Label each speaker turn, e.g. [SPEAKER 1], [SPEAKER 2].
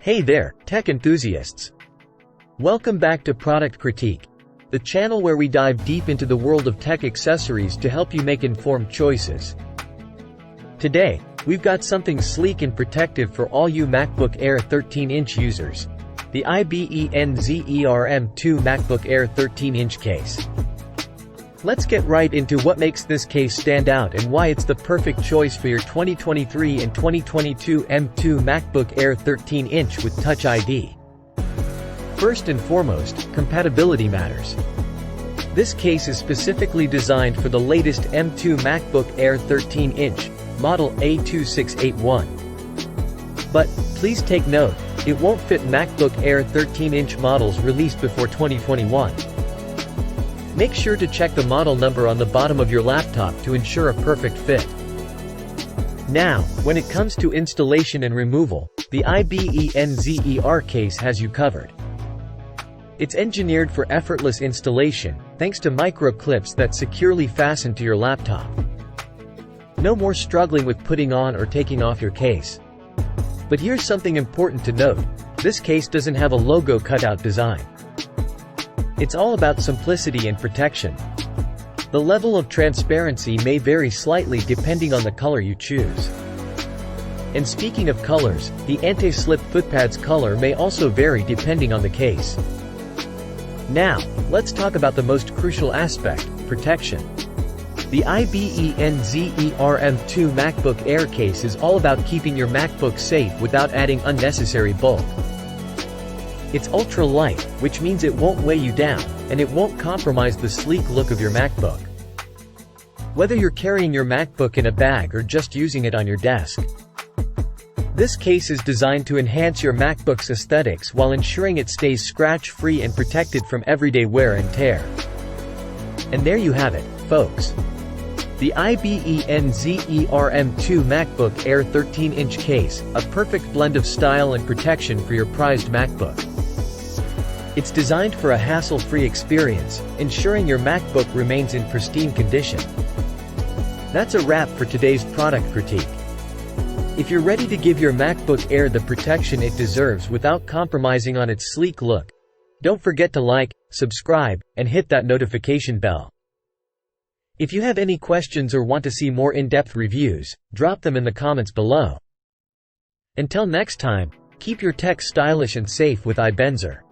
[SPEAKER 1] Hey there, tech enthusiasts! Welcome back to Product Critique, the channel where we dive deep into the world of tech accessories to help you make informed choices. Today, we've got something sleek and protective for all you MacBook Air 13-inch users, the IBENZER M2 MacBook Air 13-inch case. Let's get right into what makes this case stand out and why it's the perfect choice for your 2023 and 2022 M2 MacBook Air 13-inch with Touch ID. First and foremost, compatibility matters. This case is specifically designed for the latest M2 MacBook Air 13-inch, model A2681. But, please take note, it won't fit MacBook Air 13-inch models released before 2021. Make sure to check the model number on the bottom of your laptop to ensure a perfect fit. Now, when it comes to installation and removal, the IBENZER case has you covered. It's engineered for effortless installation, thanks to micro clips that securely fasten to your laptop. No more struggling with putting on or taking off your case. But here's something important to note: this case doesn't have a logo cutout design. It's all about simplicity and protection. The level of transparency may vary slightly depending on the color you choose. And speaking of colors, the anti-slip footpad's color may also vary depending on the case. Now, let's talk about the most crucial aspect: protection. The IBENZER M2 MacBook Air case is all about keeping your MacBook safe without adding unnecessary bulk. It's ultra-light, which means it won't weigh you down, and it won't compromise the sleek look of your MacBook. Whether you're carrying your MacBook in a bag or just using it on your desk, this case is designed to enhance your MacBook's aesthetics while ensuring it stays scratch-free and protected from everyday wear and tear. And there you have it, folks. The IBENZER M2 MacBook Air 13-inch case, a perfect blend of style and protection for your prized MacBook. It's designed for a hassle-free experience, ensuring your MacBook remains in pristine condition. That's a wrap for today's product critique. If you're ready to give your MacBook Air the protection it deserves without compromising on its sleek look, don't forget to like, subscribe, and hit that notification bell. If you have any questions or want to see more in-depth reviews, drop them in the comments below. Until next time, keep your tech stylish and safe with IBENZER.